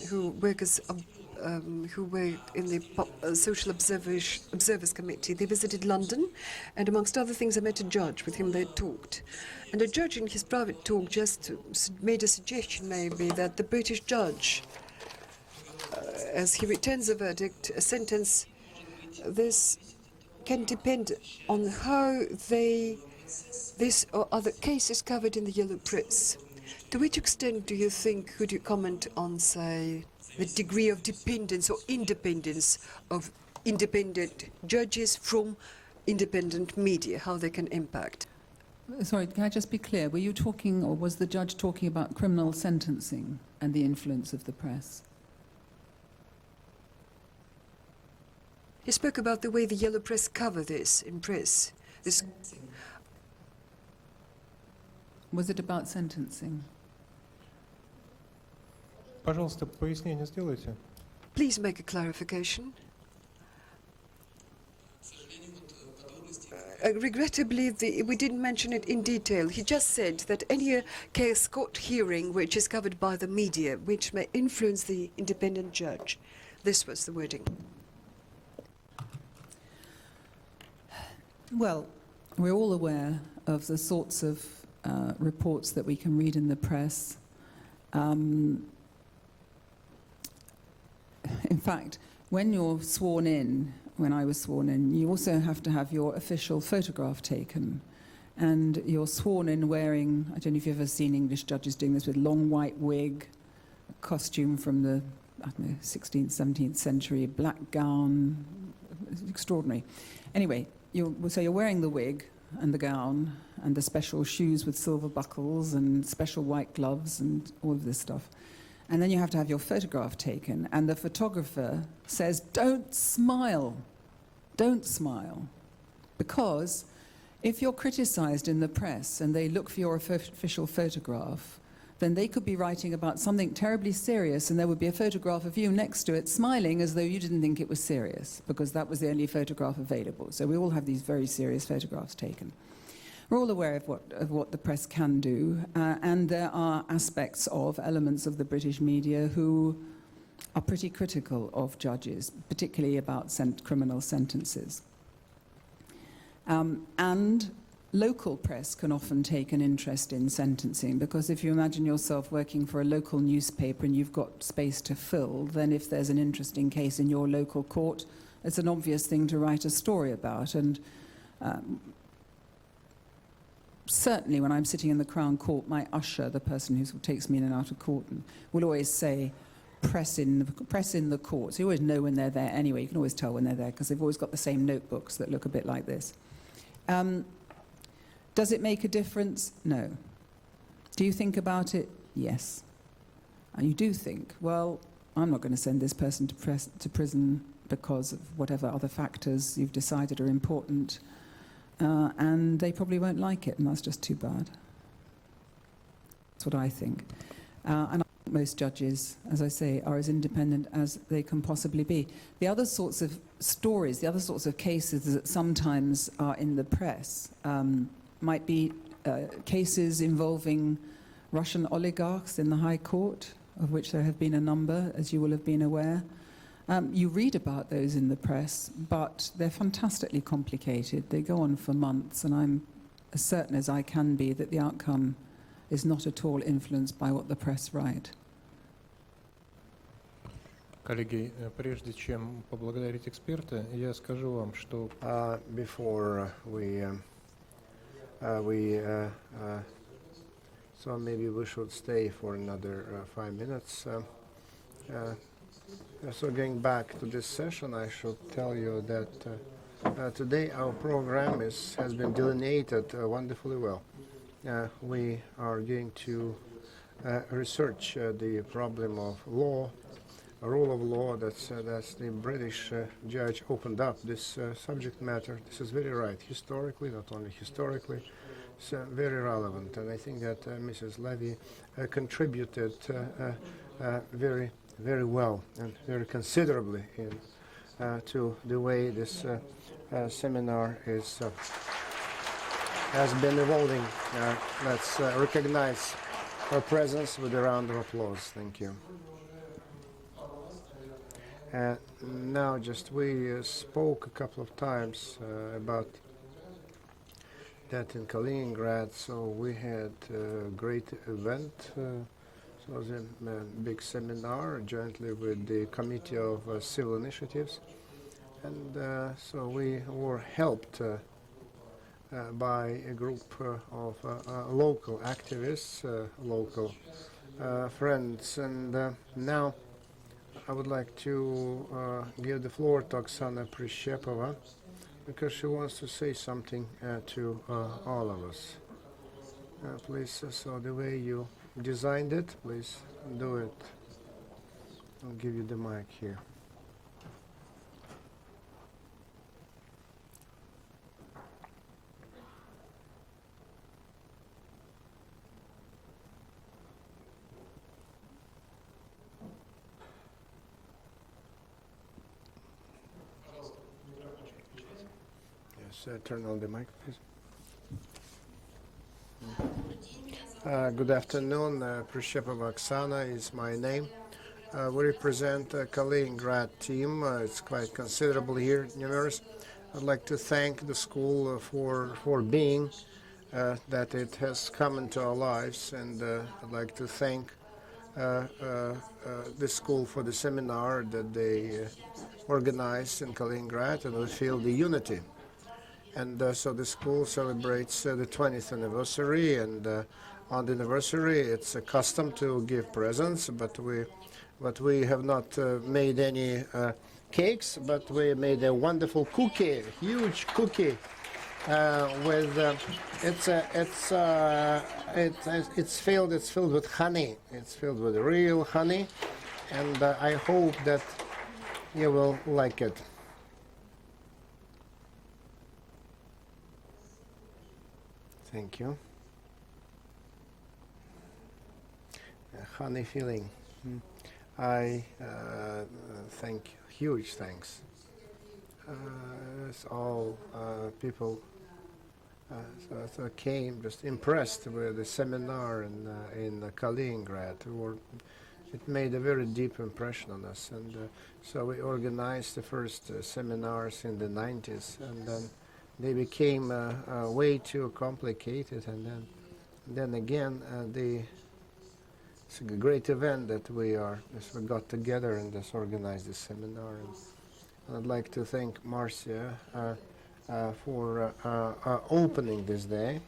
who work in the Social Observers Committee. They visited London, and amongst other things, I met a judge with whom they talked. And a judge in his private talk just made a suggestion, maybe, that the British judge, as he returns a verdict, a sentence, this can depend on how this or other cases covered in the yellow press. To which extent do you think, could you comment on, say, the degree of dependence or independence of independent judges from independent media, how they can impact? Sorry, can I just be clear? Were you talking, or was the judge talking about criminal sentencing and the influence of the press? He spoke about the way the yellow press cover this in press. Was it about sentencing? Пожалуйста, пояснение сделайте. Please make a clarification. Regrettably, we didn't mention it in detail. He just said that any case court hearing which is covered by the media, which may influence the independent judge. This was the wording. Well, we're all aware of the sorts of reports that we can read in the press. In fact, when you're sworn in, when I was sworn in, you also have to have your official photograph taken. And you're sworn in wearing, I don't know if you've ever seen English judges doing this, with long white wig, a costume from the, I don't know, 16th, 17th century, black gown, it's extraordinary. Anyway, so you're wearing the wig and the gown and the special shoes with silver buckles and special white gloves and all of this stuff. And then you have to have your photograph taken, and the photographer says, don't smile, because if you're criticized in the press and they look for your official photograph, then they could be writing about something terribly serious, and there would be a photograph of you next to it smiling as though you didn't think it was serious, because that was the only photograph available. So we all have these very serious photographs taken. We're all aware of what the press can do, and there are aspects of elements of the British media who are pretty critical of judges, particularly about criminal sentences. And local press can often take an interest in sentencing, because if you imagine yourself working for a local newspaper and you've got space to fill, then if there's an interesting case in your local court, it's an obvious thing to write a story about. And certainly when I'm sitting in the Crown Court, my usher, the person who takes me in and out of court, will always say, press in the court. So you always know when they're there anyway. You can always tell when they're there, because they've always got the same notebooks that look a bit like this. Does it make a difference? No. Do you think about it? Yes. And you do think, well, I'm not going to send this person to prison because of whatever other factors you've decided are important. And they probably won't like it, and that's just too bad. That's what I think. And I think most judges, as I say, are as independent as they can possibly be. The other sorts of stories, the other sorts of cases that sometimes are in the press might be cases involving Russian oligarchs in the High Court, of which there have been a number, as you will have been aware. You read about those in the press, but they're fantastically complicated. They go on for months, and I'm as certain as I can be that the outcome is not at all influenced by what the press write. Коллеги, прежде чем поблагодарить эксперта, я скажу вам, что before so maybe we should stay for another 5 minutes. So going back to this session, I should tell you that today our program has been delineated wonderfully well. We are going to research the problem of law, rule of law. That's the British judge opened up this subject matter. This is very right, historically, not only historically, it's very relevant. And I think that Mrs. Levy contributed very well and very considerably to the way this seminar has been evolving. Let's recognize her presence with a round of applause. Thank you. Now, just we spoke a couple of times about that in Kaliningrad, so we had a great event. So it was a big seminar jointly with the Committee of Civil Initiatives, and so we were helped by a group of local activists, local friends, and now I would like to give the floor to Oksana Prishepova, because she wants to say something to all of us. Please, so the way you designed it, please do it. I'll give you the mic here. Turn on the mic, please. Good afternoon. Prishepova Oksana is my name. We represent a Kaliningrad team. It's quite considerable here, numerous. I'd like to thank the school for being that it has come into our lives, and I'd like to thank the school for the seminar that they organized in Kaliningrad, and we feel the unity. And so the school celebrates the 20th anniversary, and on the anniversary it's a custom to give presents, but we have not made any cakes, but we made a wonderful cookie, huge cookie with it's filled with honey. It's filled with real honey, and I hope that you will like it. Thank you. Honey filling. I thank, huge thanks. It's all people so came just impressed with the seminar in Kaliningrad. It made a very deep impression on us, and so we organized the first seminars in the 90s, and then they became way too complicated, and then again it's a great event that we got together and just organized this seminar. And I'd like to thank Marcia for opening this day.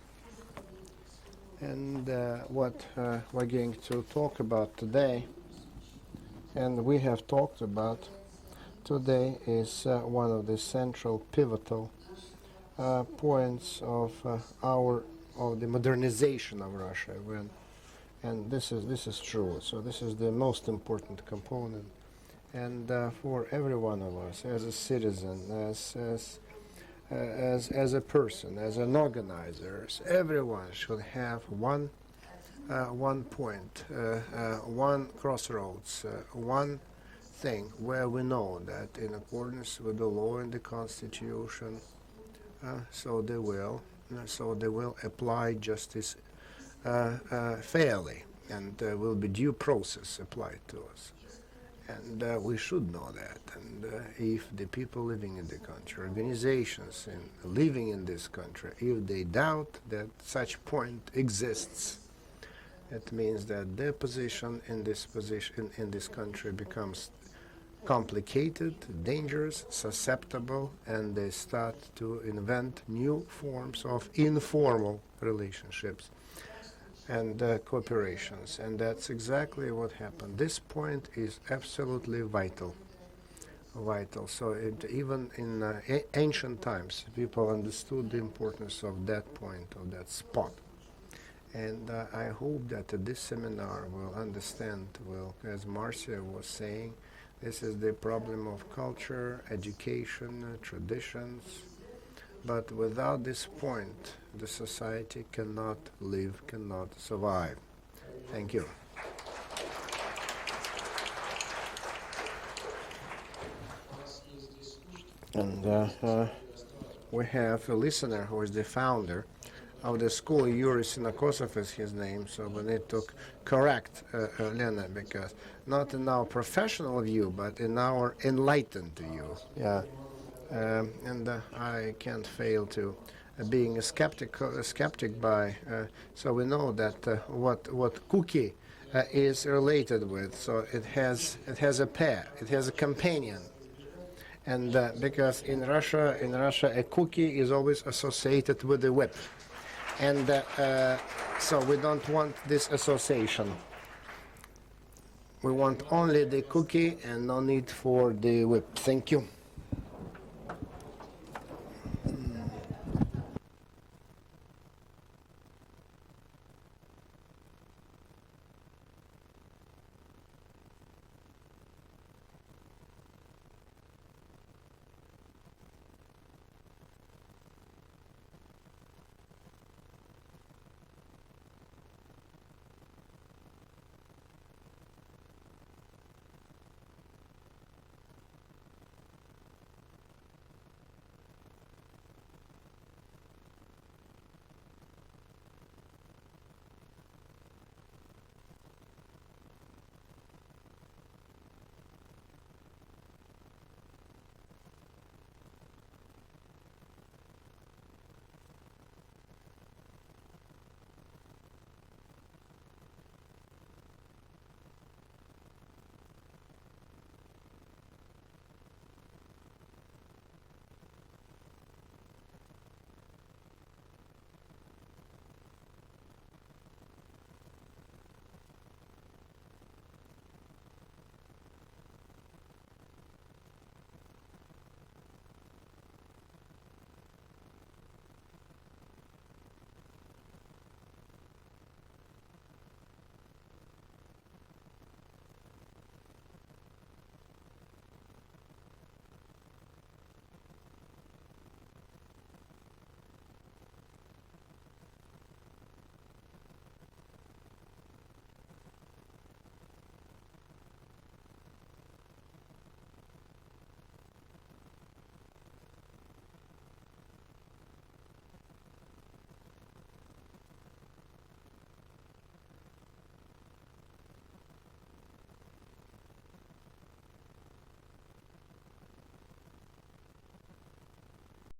And what we're going to talk about today, and we have talked about today, is one of the central pivotal points of the modernization of Russia, and this is true. So this is the most important component, and for every one of us, as a citizen, as a person, as an organizer, everyone should have one point, one crossroads, one thing where we know that in accordance with the law and the Constitution, so they will apply justice fairly, and will be due process applied to us. And we should know that. And if the people living in the country, organizations living in this country, if they doubt that such point exists, it means that their position in this country becomes complicated, dangerous, susceptible, and they start to invent new forms of informal relationships and cooperations. And that's exactly what happened. This point is absolutely vital. So even in ancient times, people understood the importance of that point, of that spot. And I hope that this seminar will understand, as Marcia was saying, this is the problem of culture, education, traditions. But without this point, the society cannot live, cannot survive. Thank you. And we have a listener who is the founder of the school. Yuri Sinakosov is his name. So when it took correct, Lena, because not in our professional view, but in our enlightened view. Yeah, and I can't fail to being a skeptic by. So we know that what cookie is related with. So it has a pair, it has a companion. And because in Russia, a cookie is always associated with the whip. And so we don't want this association. We want only the cookie and no need for the whip. Thank you.